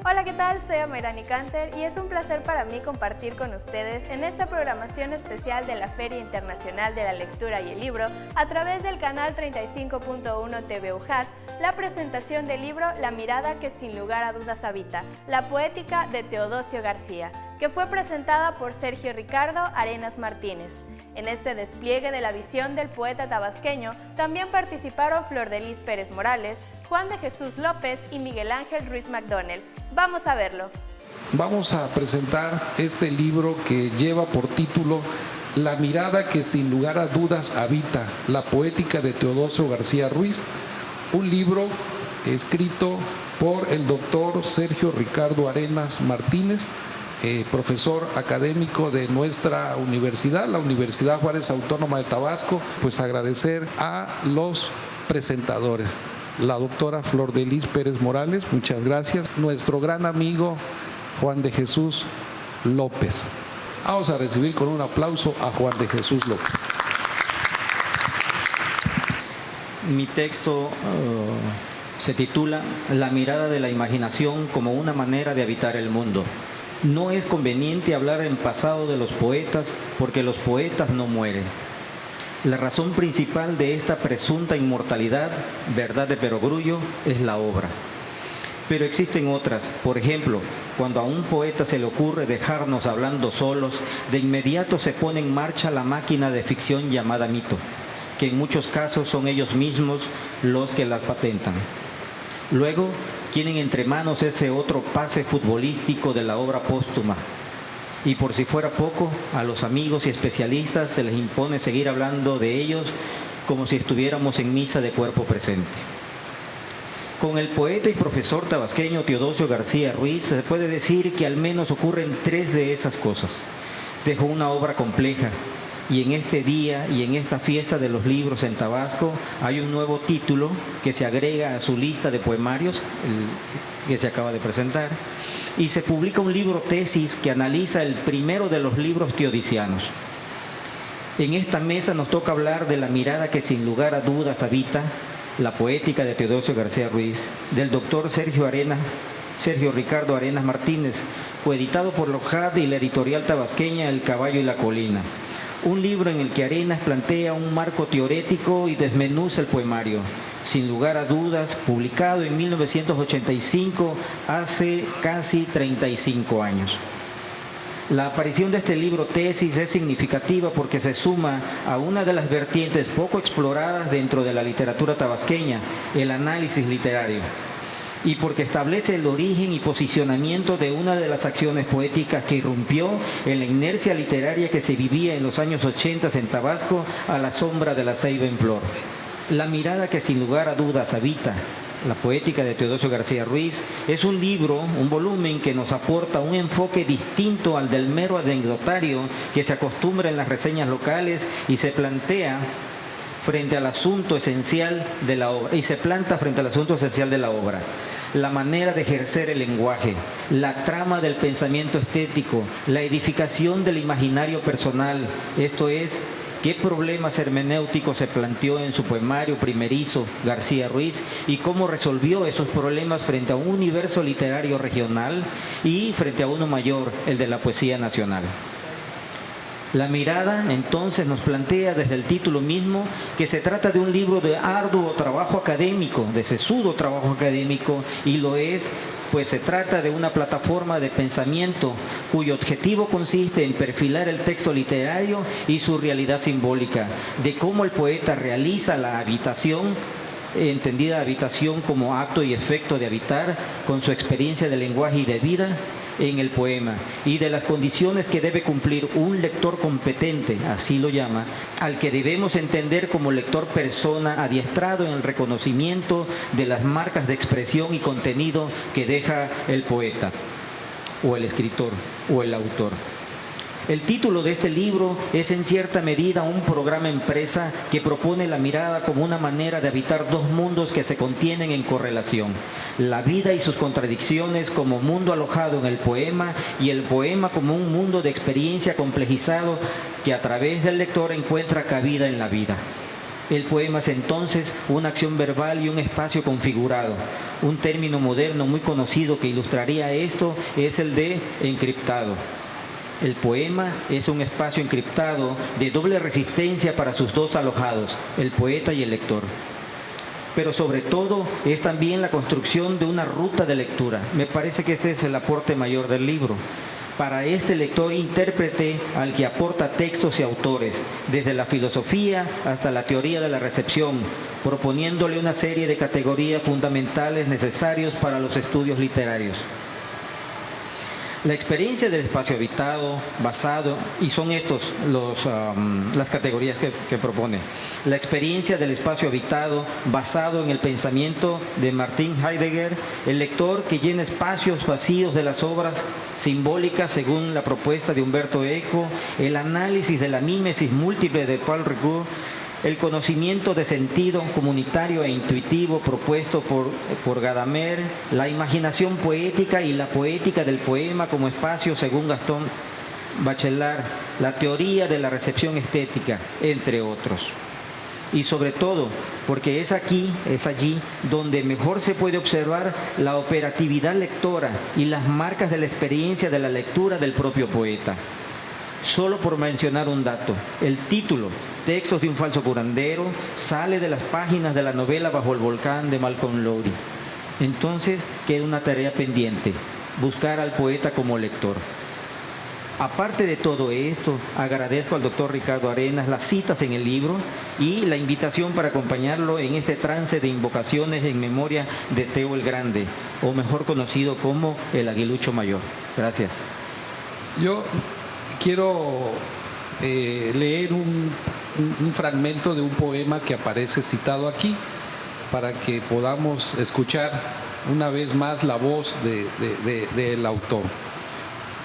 Hola, ¿qué tal? Soy Amairani Canter y es un placer para mí compartir con ustedes en esta programación especial de la Feria Internacional de la Lectura y el Libro a través del canal 35.1 TV UJAT, la presentación del libro La mirada que sin lugar a dudas habita, la poética de Teodosio García, que fue presentada por Sergio Ricardo Arenas Martínez. En este despliegue de la visión del poeta tabasqueño también participaron Flor de Lis Pérez Morales, Juan de Jesús López y Miguel Ángel Ruiz McDonnell. Vamos a verlo. Vamos a presentar este libro que lleva por título La mirada que sin lugar a dudas habita, la poética de Teodosio García Ruiz, un libro escrito por el doctor Sergio Ricardo Arenas Martínez, profesor académico de nuestra universidad, la Universidad Juárez Autónoma de Tabasco. Pues agradecer a los presentadores. La doctora Flor de Lis Pérez Morales, muchas gracias. Nuestro gran amigo Juan de Jesús López. Vamos a recibir con un aplauso a Juan de Jesús López. Mi texto se titula La mirada de la imaginación como una manera de habitar el mundo. No es conveniente hablar en pasado de los poetas porque los poetas no mueren. La razón principal de esta presunta inmortalidad, verdad de perogrullo, es la obra. Pero existen otras. Por ejemplo, cuando a un poeta se le ocurre dejarnos hablando solos, de inmediato se pone en marcha la máquina de ficción llamada mito, que en muchos casos son ellos mismos los que la patentan. Luego, tienen entre manos ese otro pase futbolístico de la obra póstuma. Y por si fuera poco, a los amigos y especialistas se les impone seguir hablando de ellos como si estuviéramos en misa de cuerpo presente. Con el poeta y profesor tabasqueño Teodosio García Ruiz se puede decir que al menos ocurren tres de esas cosas. Dejó una obra compleja y en este día y en esta fiesta de los libros en Tabasco hay un nuevo título que se agrega a su lista de poemarios, que se acaba de presentar, y se publica un libro tesis que analiza el primero de los libros teodosianos. En esta mesa nos toca hablar de la mirada que sin lugar a dudas habita, la poética de Teodosio García Ruiz, del doctor Sergio Ricardo Arenas Martínez, coeditado por la UJAT y la editorial tabasqueña El Caballo y la Colina. Un libro en el que Arenas plantea un marco teorético y desmenuza el poemario. Sin lugar a dudas, publicado en 1985, hace casi 35 años. La aparición de este libro tesis es significativa porque se suma a una de las vertientes poco exploradas dentro de la literatura tabasqueña, el análisis literario, y porque establece el origen y posicionamiento de una de las acciones poéticas que irrumpió en la inercia literaria que se vivía en los años 80 en Tabasco a la sombra de la ceiba en flor. La mirada que sin lugar a dudas habita, la poética de Teodosio García Ruiz, es un libro, un volumen que nos aporta un enfoque distinto al del mero anecdotario que se acostumbra en las reseñas locales y se plantea frente al asunto esencial de la obra, la manera de ejercer el lenguaje, la trama del pensamiento estético, la edificación del imaginario personal, esto es, qué problemas hermenéuticos se planteó en su poemario primerizo García Ruiz y cómo resolvió esos problemas frente a un universo literario regional y frente a uno mayor, el de la poesía nacional. La mirada, entonces, nos plantea desde el título mismo que se trata de un libro de arduo trabajo académico, de sesudo trabajo académico, y lo es, pues se trata de una plataforma de pensamiento cuyo objetivo consiste en perfilar el texto literario y su realidad simbólica, de cómo el poeta realiza la habitación, entendida habitación como acto y efecto de habitar, con su experiencia de lenguaje y de vida, en el poema, y de las condiciones que debe cumplir un lector competente, así lo llama, al que debemos entender como lector persona adiestrado en el reconocimiento de las marcas de expresión y contenido que deja el poeta, o el escritor, o el autor. El título de este libro es en cierta medida un programa empresa que propone la mirada como una manera de habitar dos mundos que se contienen en correlación. La vida y sus contradicciones como mundo alojado en el poema y el poema como un mundo de experiencia complejizado que a través del lector encuentra cabida en la vida. El poema es entonces una acción verbal y un espacio configurado. Un término moderno muy conocido que ilustraría esto es el de encriptado. El poema es un espacio encriptado de doble resistencia para sus dos alojados, el poeta y el lector. Pero sobre todo es también la construcción de una ruta de lectura. Me parece que este es el aporte mayor del libro. Para este lector intérprete al que aporta textos y autores, desde la filosofía hasta la teoría de la recepción, proponiéndole una serie de categorías fundamentales necesarios para los estudios literarios. La experiencia del espacio habitado, basado, y son estos las categorías que propone. La experiencia del espacio habitado, basado en el pensamiento de Martin Heidegger, el lector que llena espacios vacíos de las obras simbólicas según la propuesta de Umberto Eco, el análisis de la mímesis múltiple de Paul Ricoeur, el conocimiento de sentido comunitario e intuitivo propuesto por Gadamer, la imaginación poética y la poética del poema como espacio según Gastón Bachelard, la teoría de la recepción estética, entre otros. Y sobre todo, porque es allí donde mejor se puede observar la operatividad lectora y las marcas de la experiencia de la lectura del propio poeta. Solo por mencionar un dato, el título, Textos de un falso curandero, sale de las páginas de la novela Bajo el volcán de Malcolm Lowry. Entonces queda una tarea pendiente, buscar al poeta como lector. Aparte de todo esto, agradezco al doctor Ricardo Arenas las citas en el libro y la invitación para acompañarlo en este trance de invocaciones en memoria de Teo el Grande, o mejor conocido como el Aguilucho Mayor. Gracias. Yo quiero leer un fragmento de un poema que aparece citado aquí para que podamos escuchar una vez más la voz del autor.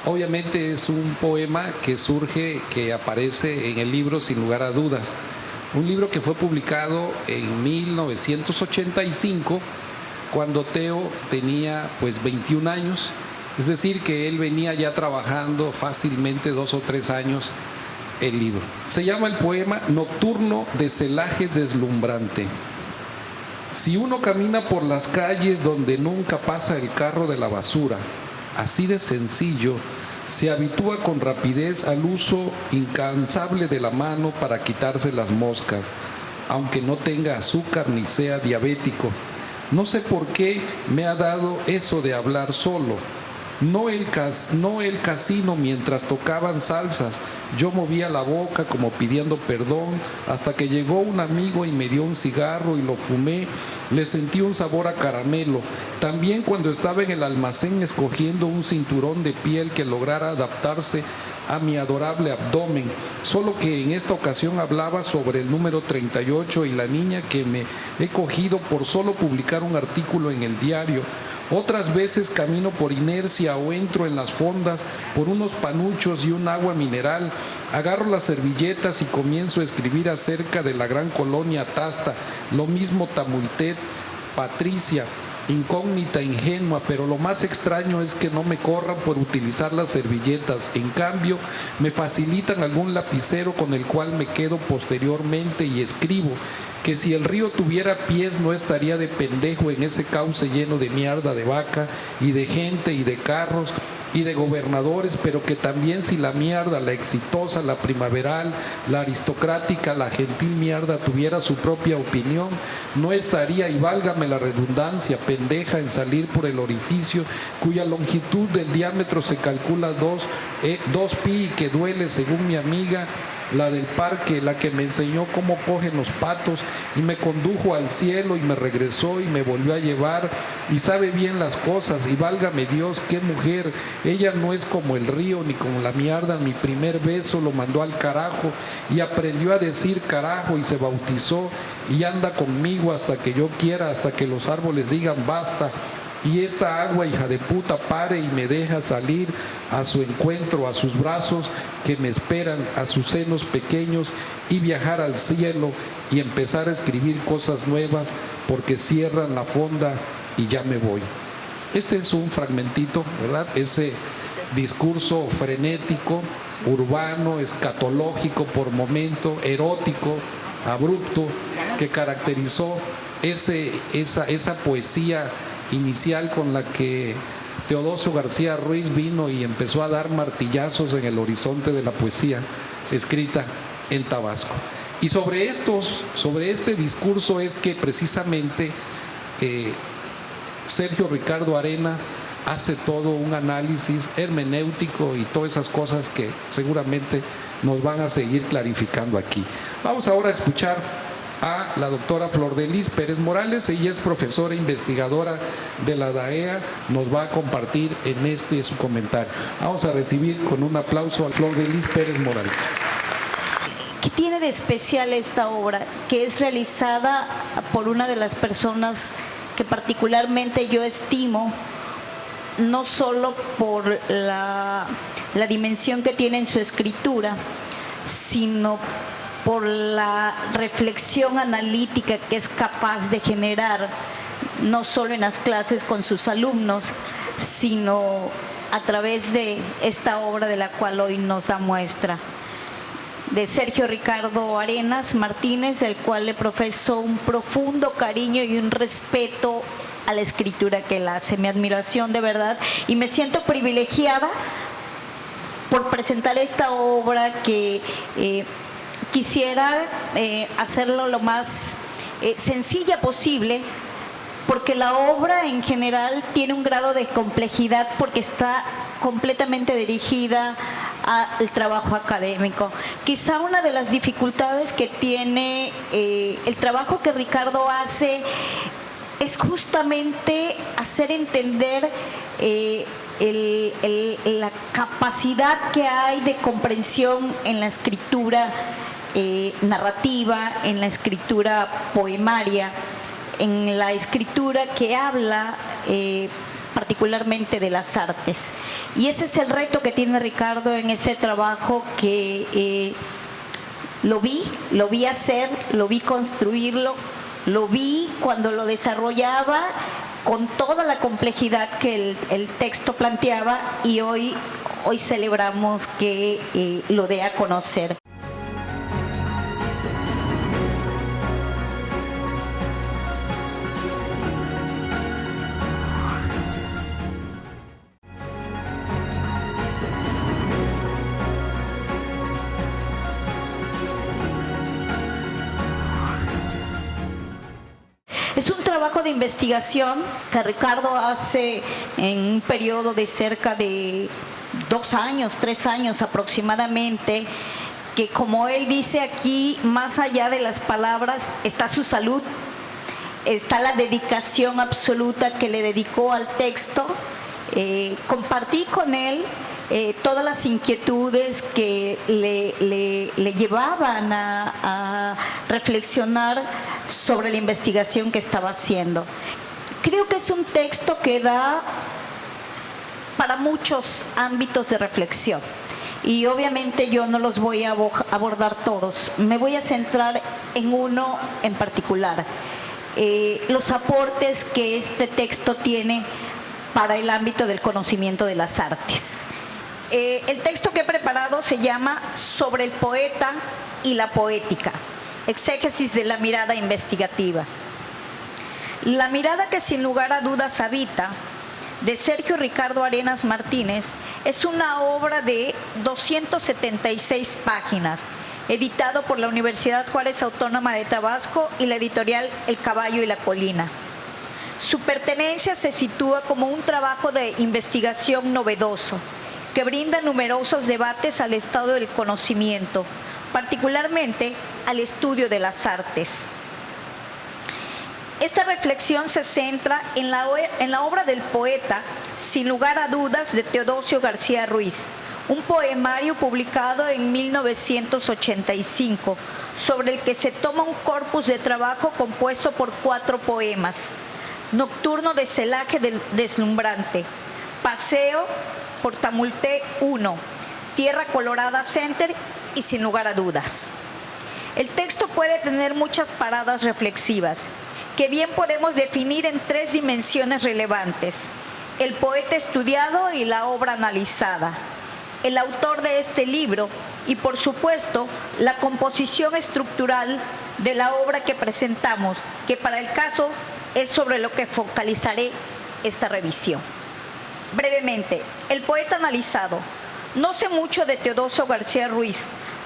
Obviamente es un poema que aparece en el libro sin lugar a dudas. Un libro que fue publicado en 1985 cuando Teo tenía 21 años. Es decir, que él venía ya trabajando fácilmente 2 o 3 años el libro. Se llama el poema Nocturno de celaje deslumbrante. Si uno camina por las calles donde nunca pasa el carro de la basura, así de sencillo, se habitúa con rapidez al uso incansable de la mano para quitarse las moscas, aunque no tenga azúcar ni sea diabético. No sé por qué me ha dado eso de hablar solo. No el casino mientras tocaban salsas. Yo movía la boca como pidiendo perdón hasta que llegó un amigo y me dio un cigarro y lo fumé. Le sentí un sabor a caramelo. También cuando estaba en el almacén escogiendo un cinturón de piel que lograra adaptarse a mi adorable abdomen, solo que en esta ocasión hablaba sobre el número 38 y la niña que me he cogido por solo publicar un artículo en el diario. Otras veces camino por inercia o entro en las fondas por unos panuchos y un agua mineral. Agarro las servilletas y comienzo a escribir acerca de la gran colonia Tasta. Lo mismo Tamultet, Patricia, incógnita, ingenua, pero lo más extraño es que no me corran por utilizar las servilletas. En cambio, me facilitan algún lapicero con el cual me quedo posteriormente y escribo que si el río tuviera pies no estaría de pendejo en ese cauce lleno de mierda de vaca y de gente y de carros y de gobernadores, pero que también si la mierda, la exitosa, la primaveral, la aristocrática, la gentil mierda tuviera su propia opinión, no estaría, y válgame la redundancia, pendeja en salir por el orificio cuya longitud del diámetro se calcula 2 pi, que duele según mi amiga la del parque, la que me enseñó cómo cogen los patos y me condujo al cielo y me regresó y me volvió a llevar y sabe bien las cosas. Y válgame Dios, qué mujer, ella no es como el río ni como la mierda. Mi primer beso lo mandó al carajo y aprendió a decir carajo y se bautizó y anda conmigo hasta que yo quiera, hasta que los árboles digan basta. Y esta agua, hija de puta, pare y me deja salir a su encuentro, a sus brazos que me esperan, a sus senos pequeños, y viajar al cielo y empezar a escribir cosas nuevas porque cierran la fonda y ya me voy. Este es un fragmentito, ¿verdad? Ese discurso frenético, urbano, escatológico por momento, erótico, abrupto que caracterizó esa poesía inicial con la que Teodosio García Ruiz vino y empezó a dar martillazos en el horizonte de la poesía escrita en Tabasco. Y sobre este discurso es que precisamente Sergio Ricardo Arenas hace todo un análisis hermenéutico y todas esas cosas que seguramente nos van a seguir clarificando aquí. Vamos ahora a escuchar a la doctora Flor de Lis Pérez Morales. Ella es profesora investigadora de la DAEA, nos va a compartir en su comentario. Vamos a recibir con un aplauso a Flor de Lis Pérez Morales. ¿Qué tiene de especial esta obra? Que es realizada por una de las personas que particularmente yo estimo, no solo por la dimensión que tiene en su escritura, sino por la reflexión analítica que es capaz de generar, no solo en las clases con sus alumnos, sino a través de esta obra de la cual hoy nos da muestra, de Sergio Ricardo Arenas Martínez, del cual le profeso un profundo cariño y un respeto a la escritura que él hace, mi admiración de verdad, y me siento privilegiada por presentar esta obra que quisiera hacerlo lo más sencilla posible, porque la obra en general tiene un grado de complejidad porque está completamente dirigida al trabajo académico. Quizá una de las dificultades que tiene el trabajo que Ricardo hace es justamente hacer entender la capacidad que hay de comprensión en la escritura narrativa, en la escritura poemaria, en la escritura que habla particularmente de las artes. Y ese es el reto que tiene Ricardo en ese trabajo que lo vi hacer, lo vi construirlo, lo vi cuando lo desarrollaba con toda la complejidad que el texto planteaba, y hoy celebramos que lo dé a conocer. Es un trabajo de investigación que Ricardo hace en un periodo de cerca de 2 años, 3 años aproximadamente, que como él dice aquí, más allá de las palabras está su salud, está la dedicación absoluta que le dedicó al texto. Compartí con él todas las inquietudes que le llevaban a reflexionar sobre la investigación que estaba haciendo. Creo que es un texto que da para muchos ámbitos de reflexión, y obviamente yo no los voy a abordar todos, me voy a centrar en uno en particular, los aportes que este texto tiene para el ámbito del conocimiento de las artes. El texto que he preparado se llama Sobre el poeta y la poética, exégesis de la mirada investigativa. La mirada que sin lugar a dudas habita, de Sergio Ricardo Arenas Martínez, es una obra de 276 páginas, editado por la Universidad Juárez Autónoma de Tabasco y la editorial El Caballo y la Colina. Su pertenencia se sitúa como un trabajo de investigación novedoso, que brinda numerosos debates al estado del conocimiento, particularmente al estudio de las artes. Esta reflexión se centra en la obra del poeta, sin lugar a dudas, de Teodosio García Ruiz, un poemario publicado en 1985, sobre el que se toma un corpus de trabajo compuesto por 4 poemas: Nocturno de celaje deslumbrante, Paseo por Tamulté 1, Tierra Colorada Center y Sin lugar a dudas. El texto puede tener muchas paradas reflexivas, que bien podemos definir en 3 dimensiones relevantes: el poeta estudiado y la obra analizada, el autor de este libro y, por supuesto, la composición estructural de la obra que presentamos, que para el caso es sobre lo que focalizaré esta revisión. Brevemente, el poeta analizado. No sé mucho de Teodosio García Ruiz,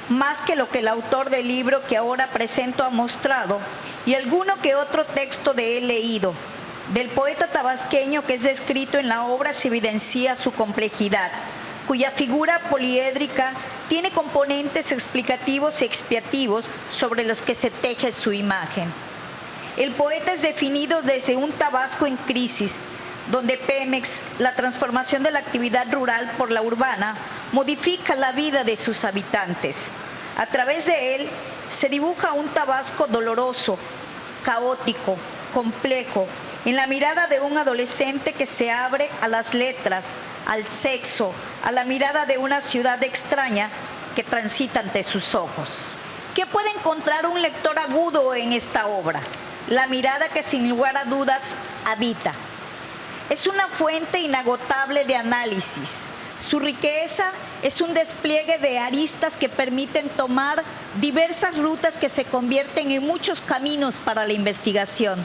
más que lo que el autor del libro que ahora presento ha mostrado y alguno que otro texto de él leído. Del poeta tabasqueño que es descrito en la obra se evidencia su complejidad, cuya figura poliédrica tiene componentes explicativos y expiativos sobre los que se teje su imagen. El poeta es definido desde un Tabasco en crisis, donde Pemex, la transformación de la actividad rural por la urbana, modifica la vida de sus habitantes. A través de él se dibuja un Tabasco doloroso, caótico, complejo, en la mirada de un adolescente que se abre a las letras, al sexo, a la mirada de una ciudad extraña que transita ante sus ojos. ¿Qué puede encontrar un lector agudo en esta obra? La mirada que sin lugar a dudas habita. Es una fuente inagotable de análisis. Su riqueza es un despliegue de aristas que permiten tomar diversas rutas que se convierten en muchos caminos para la investigación.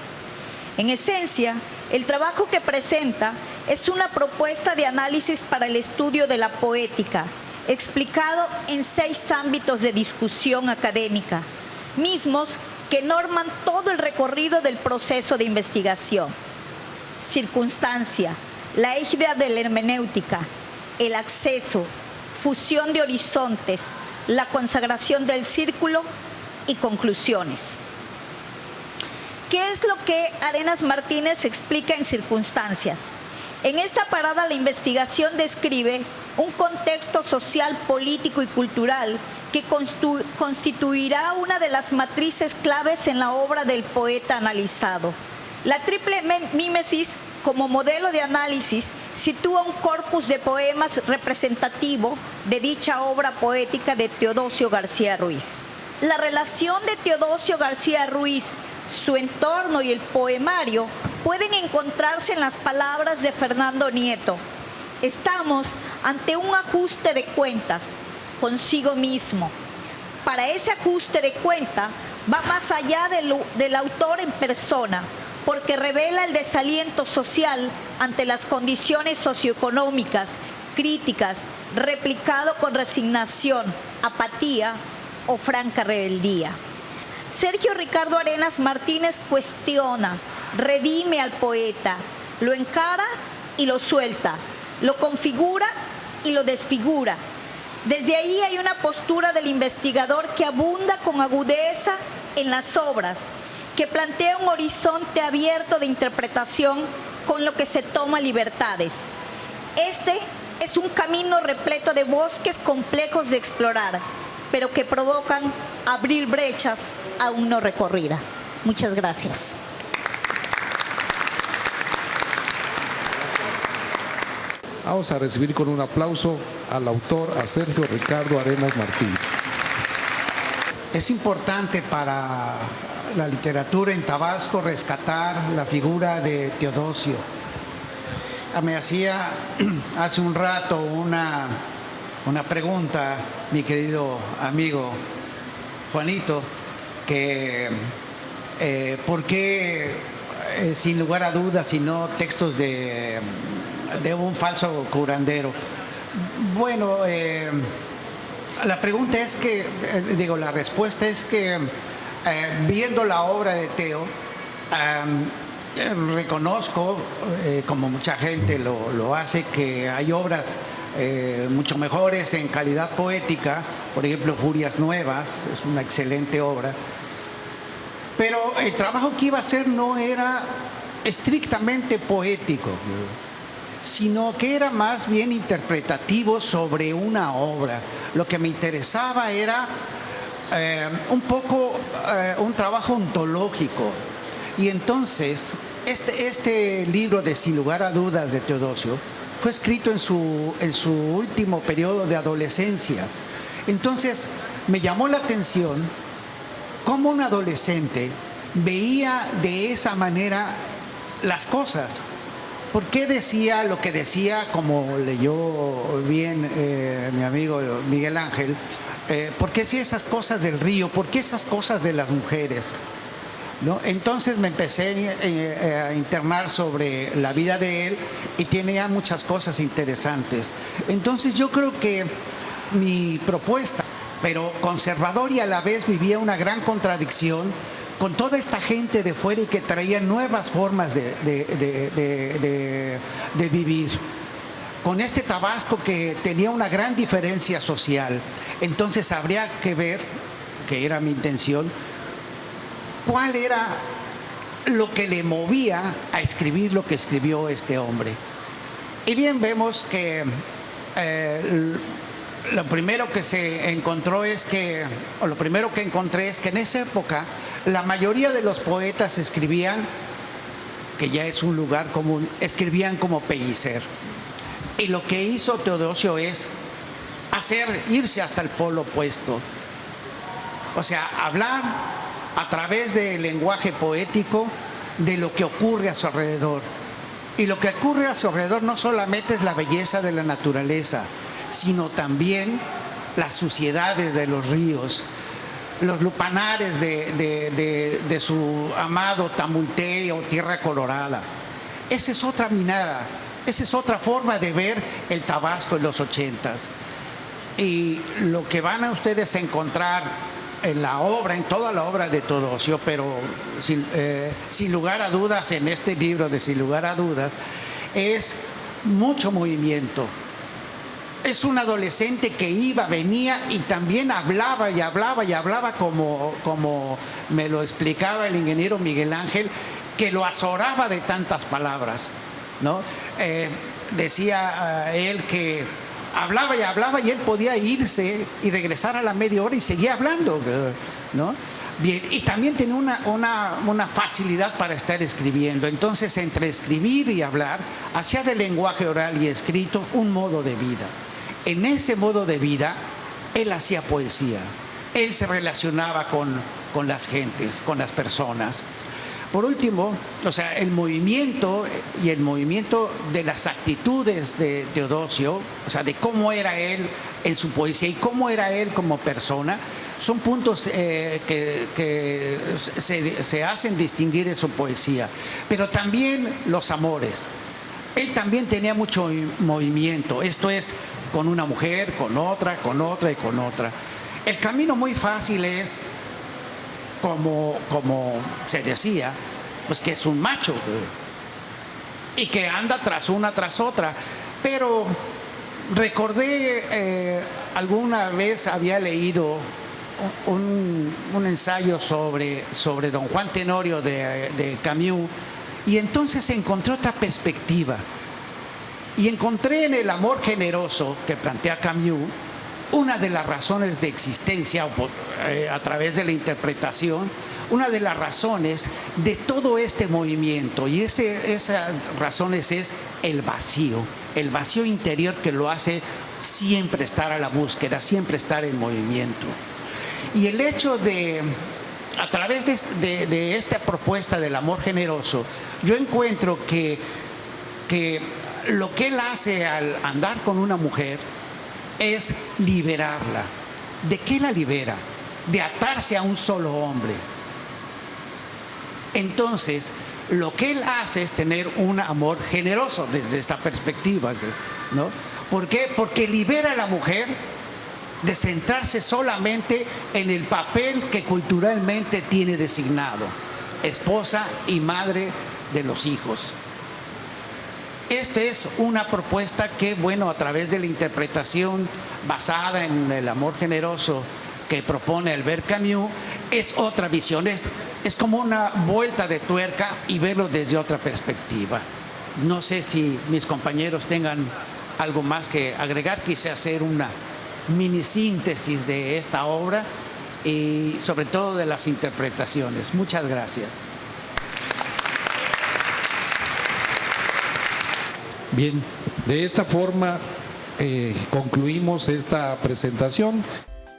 En esencia, el trabajo que presenta es una propuesta de análisis para el estudio de la poética, explicado en 6 ámbitos de discusión académica, mismos que norman todo el recorrido del proceso de investigación. Circunstancia, la égida de la hermenéutica, el acceso, fusión de horizontes, la consagración del círculo y conclusiones. ¿Qué es lo que Arenas Martínez explica en Circunstancias? En esta parada la investigación describe un contexto social, político y cultural que constituirá una de las matrices claves en la obra del poeta analizado. La triple mímesis como modelo de análisis sitúa un corpus de poemas representativo de dicha obra poética de Teodosio García Ruiz. La relación de Teodosio García Ruiz, su entorno y el poemario pueden encontrarse en las palabras de Fernando Nieto. Estamos ante un ajuste de cuentas consigo mismo. Para ese ajuste de cuenta va más allá del autor en persona, porque revela el desaliento social ante las condiciones socioeconómicas, críticas, replicado con resignación, apatía o franca rebeldía. Sergio Ricardo Arenas Martínez cuestiona, redime al poeta, lo encara y lo suelta, lo configura y lo desfigura. Desde ahí hay una postura del investigador que abunda con agudeza en las obras, que plantea un horizonte abierto de interpretación con lo que se toma libertades. Este es un camino repleto de bosques complejos de explorar, pero que provocan abrir brechas aún no recorridas. Muchas gracias. Vamos a recibir con un aplauso al autor, a Sergio Ricardo Arenas Martínez. Es importante para la literatura en Tabasco rescatar la figura de Teodosio. Me hacía hace un rato una pregunta, mi querido amigo Juanito, que ¿por qué, sin lugar a dudas, y no textos de un falso curandero? Bueno, la pregunta es que, la respuesta es que viendo la obra de Teo, reconozco, como mucha gente lo hace, que hay obras mucho mejores en calidad poética. Por ejemplo, Furias Nuevas es una excelente obra, pero el trabajo que iba a hacer no era estrictamente poético, sino que era más bien interpretativo sobre una obra. Lo que me interesaba era un poco un trabajo ontológico. Y entonces este libro de Sin lugar a dudas de Teodosio fue escrito en su último periodo de adolescencia. Entonces me llamó la atención cómo un adolescente veía de esa manera las cosas. ¿por qué decía lo que decía, como leyó bien mi amigo Miguel Ángel? ¿Por qué decía esas cosas del río? ¿Por qué esas cosas de las mujeres? ¿No? Entonces me empecé a internar sobre la vida de él y tenía muchas cosas interesantes. Entonces yo creo que mi propuesta, pero conservador y a la vez, vivía una gran contradicción con toda esta gente de fuera y que traía nuevas formas de vivir. Con este Tabasco que tenía una gran diferencia social. Entonces habría que ver, que era mi intención, cuál era lo que le movía a escribir lo que escribió este hombre. Y bien, vemos que lo primero que se encontró es que, o lo primero que encontré es que en esa época la mayoría de los poetas escribían, que ya es un lugar común, escribían como pellicer. Y lo que hizo Teodosio es irse hasta el polo opuesto. O sea, hablar a través del lenguaje poético de lo que ocurre a su alrededor. Y lo que ocurre a su alrededor no solamente es la belleza de la naturaleza, sino también las suciedades de los ríos, los lupanares de su amado Tamulté o Tierra Colorada. Esa es otra mirada, esa es otra forma de ver el Tabasco en los 80s. Y lo que van a ustedes a encontrar en la obra, en toda la obra de Teodosio, pero sin lugar a dudas, en este libro de Sin lugar a dudas, es mucho movimiento. Es un adolescente que iba, venía y también hablaba y hablaba y hablaba como me lo explicaba el ingeniero Miguel Ángel, que lo azoraba de tantas palabras, ¿no? Decía él que hablaba y él podía irse y regresar a la media hora y seguía hablando, ¿no? Bien, y también tenía una facilidad para estar escribiendo. Entonces, entre escribir y hablar, hacía del lenguaje oral y escrito un modo de vida. En ese modo de vida, él hacía poesía. Él se relacionaba con las gentes, con las personas. Por último, o sea, el movimiento de las actitudes de Teodosio, o sea, de cómo era él en su poesía y cómo era él como persona, son puntos que se hacen distinguir en su poesía. Pero también los amores. Él también tenía mucho movimiento, esto es, con una mujer, con otra y con otra. El camino muy fácil es, como se decía, pues que es un macho y que anda tras una tras otra. Pero recordé, alguna vez había leído un ensayo sobre don Juan Tenorio de Camus, y entonces encontré otra perspectiva y encontré en el amor generoso que plantea Camus una de las razones de existencia, a través de la interpretación, una de las razones de todo este movimiento. Y esas razones es el vacío interior que lo hace siempre estar a la búsqueda, siempre estar en movimiento. Y el hecho de, a través de esta propuesta del amor generoso, yo encuentro que lo que él hace al andar con una mujer es liberarla. ¿De qué la libera? De atarse a un solo hombre. Entonces, lo que él hace es tener un amor generoso desde esta perspectiva, ¿no? ¿Por qué? Porque libera a la mujer de centrarse solamente en el papel que culturalmente tiene designado: esposa y madre de los hijos. Esta es una propuesta que, bueno, a través de la interpretación basada en el amor generoso que propone Albert Camus, es otra visión, es como una vuelta de tuerca y verlo desde otra perspectiva. No sé si mis compañeros tengan algo más que agregar. Quise hacer una mini síntesis de esta obra y sobre todo de las interpretaciones. Muchas gracias. Bien, de esta forma concluimos esta presentación.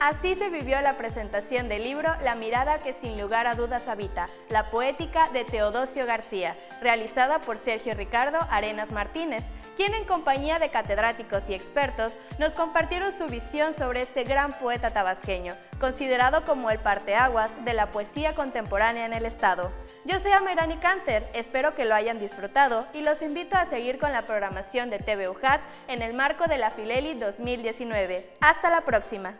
Así se vivió la presentación del libro La mirada que sin lugar a dudas habita, la poética de Teodosio García, realizada por Sergio Ricardo Arenas Martínez, quien en compañía de catedráticos y expertos nos compartieron su visión sobre este gran poeta tabasqueño, considerado como el parteaguas de la poesía contemporánea en el estado. Yo soy Amirani Canter, espero que lo hayan disfrutado y los invito a seguir con la programación de TV UJAT en el marco de la Fileli 2019. ¡Hasta la próxima!